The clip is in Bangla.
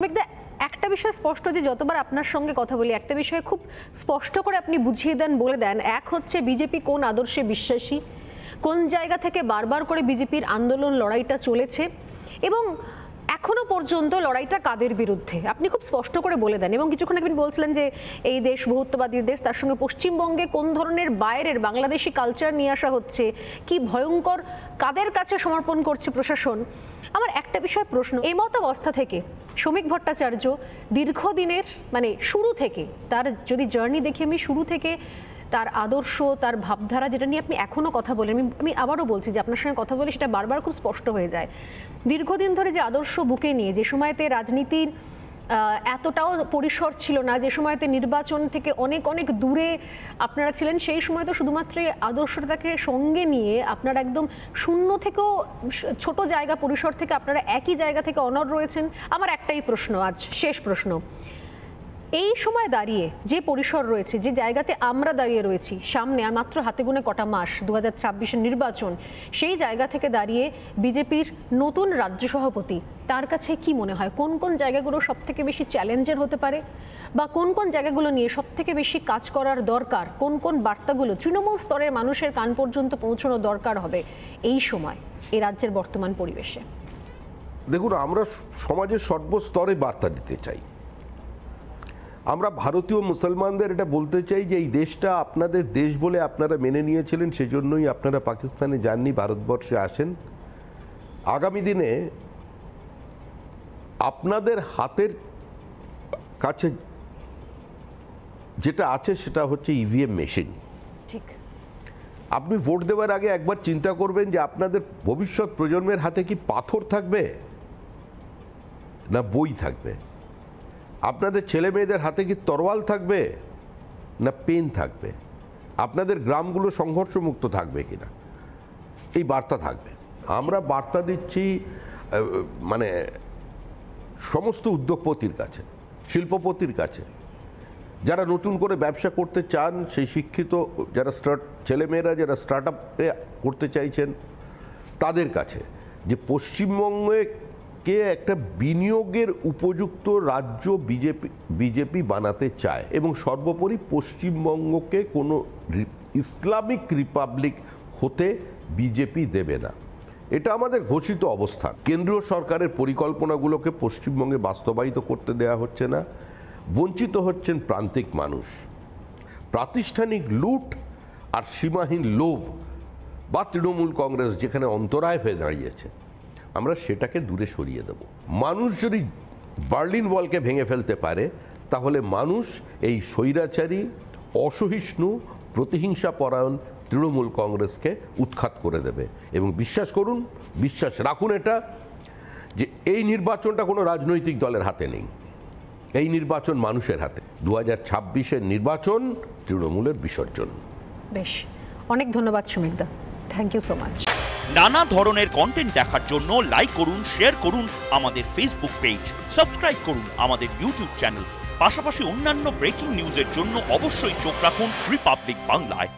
একটা বিষয় স্পষ্ট যে যতবার আপনার সঙ্গে কথা বলি একটা বিষয় খুব স্পষ্ট করে আপনি বুঝিয়ে দেন, বলে দেন। এক হচ্ছে বিজেপি কোন আদর্শে বিশ্বাসী, কোন জায়গা থেকে বারবার করে বিজেপির আন্দোলন লড়াইটা চলেছে এবং এখনো পর্যন্ত লড়াইটা কাদের বিরুদ্ধে আপনি খুব স্পষ্ট করে বলে দেন। এবং কিছুক্ষণ আপনি বলছিলেন যে এই দেশ বহুত্ববাদী দেশ, তার সঙ্গে পশ্চিমবঙ্গে কোন ধরনের বাইরের বাংলাদেশি কালচার নিয়ে আসা হচ্ছে, কি ভয়ঙ্কর, কাদের কাছে সমর্পণ করছে প্রশাসন। আমার একটা বিষয় প্রশ্ন, এই মতাবস্থা থেকে শ্রমিক ভট্টাচার্য দীর্ঘদিনের শুরু থেকে তার যদি জার্নি দেখি আমি, শুরু থেকে তার আদর্শ, তার ভাবধারা, যেটা নিয়ে আপনি এখনো কথা বলেন, আমি আবারও বলছি যে আপনার সঙ্গে কথা বলে সেটা বারবার খুব স্পষ্ট হয়ে যায়। দীর্ঘদিন ধরে যে আদর্শ বুকে নিয়ে, যে সময়তে রাজনীতির এতটাও পরিসর ছিল না, যে সময়তে নির্বাচন থেকে অনেক অনেক দূরে আপনারা ছিলেন, সেই সময় তো শুধুমাত্র আদর্শটাকে সঙ্গে নিয়ে আপনারা একদম শূন্য থেকেও ছোট জায়গা পরিসর থেকে আপনারা একই জায়গা থেকে অনড় রয়েছেন। আমার একটাই প্রশ্ন, আজ শেষ প্রশ্ন, এই সময় দাঁড়িয়ে যে পরিসর রয়েছে, যে জায়গাতে আমরা দাঁড়িয়ে রয়েছি, সামনে আর মাত্র হাতে গোনে কটা মাস 2026-এর নির্বাচন, সেই জায়গা থেকে দাঁড়িয়ে বিজেপির নতুন রাজ্য সভাপতি, তার কাছে কি মনে হয় কোন কোন জায়গাগুলো সব থেকে বেশি চ্যালেঞ্জের হতে পারে, বা কোন কোন জায়গাগুলো নিয়ে সব থেকে বেশি কাজ করার দরকার, কোন কোন বার্তাগুলো তৃণমূল স্তরের মানুষের কান পর্যন্ত পৌঁছানো দরকার হবে এই সময় এই রাজ্যের বর্তমান পরিবেশে? দেখুন, আমরা সমাজের সর্বস্তরে বার্তা দিতে চাই। আমরা ভারতীয় মুসলমানদের এটা বলতে চাই যে এই দেশটা আপনাদের দেশ বলে আপনারা মেনে নিয়েছিলেন, সেজন্যই আপনারা পাকিস্তানে যাননি, ভারতবর্ষে আসেন। আগামী দিনে আপনাদের হাতের কাছে যেটা আছে সেটা হচ্ছে ইভিএম মেশিন। ঠিক, আপনি ভোট দেওয়ার আগে একবার চিন্তা করবেন যে আপনাদের ভবিষ্যৎ প্রজন্মের হাতে কি পাথর থাকবে না বই থাকবে, আপনাদের ছেলে মেয়েদের হাতে কি তরোয়াল থাকবে না পেন থাকবে, আপনাদের গ্রামগুলো সংঘর্ষমুক্ত থাকবে কিনা, এই বার্তা থাকবে। আমরা বার্তা দিচ্ছি সমস্ত উদ্যোগপতির কাছে, শিল্পপতির কাছে, যারা নতুন করে ব্যবসা করতে চান, সেই শিক্ষিত যারা ছেলেমেয়েরা যারা স্টার্ট আপে করতে চাইছেন তাদের কাছে, যে পশ্চিমবঙ্গে একটা বিনিয়োগের উপযুক্ত রাজ্য বিজেপি বানাতে চায় এবং সর্বোপরি পশ্চিমবঙ্গকে কোনো ইসলামিক রিপাবলিক হতে বিজেপি দেবে না। এটা আমাদের ঘোষিত অবস্থান। কেন্দ্রীয় সরকারের পরিকল্পনাগুলোকে পশ্চিমবঙ্গে বাস্তবায়িত করতে দেয়া হচ্ছে না, বঞ্চিত হচ্ছেন প্রান্তিক মানুষ। প্রাতিষ্ঠানিক লুট আর সীমাহীন লোভ বা তৃণমূল কংগ্রেস যেখানে অন্তরায় হয়ে দাঁড়িয়েছে, আমরা সেটাকে দূরে সরিয়ে দেব। মানুষ যদি বার্লিন ওয়ালকে ভেঙে ফেলতে পারে, তাহলে মানুষ এই স্বৈরাচারী, অসহিষ্ণু, প্রতিহিংসা পরায়ণ তৃণমূল কংগ্রেসকে উৎখাত করে দেবে। এবং বিশ্বাস করুন, বিশ্বাস রাখুন এটা, যে এই নির্বাচনটা কোনো রাজনৈতিক দলের হাতে নেই, এই নির্বাচন মানুষের হাতে। 2026-এর নির্বাচন তৃণমূলের বিসর্জন। বেশ, অনেক ধন্যবাদ সুমিতদা, থ্যাংক ইউ সো মাচ। নানা ধরনের কন্টেন্ট দেখার জন্য লাইক করুন, শেয়ার করুন আমাদের ফেসবুক পেজ, সাবস্ক্রাইব করুন আমাদের ইউটিউব চ্যানেল। পাশাপাশি অন্যান্য ব্রেকিং নিউজের জন্য অবশ্যই চোখ রাখুন রিপাবলিক বাংলায়।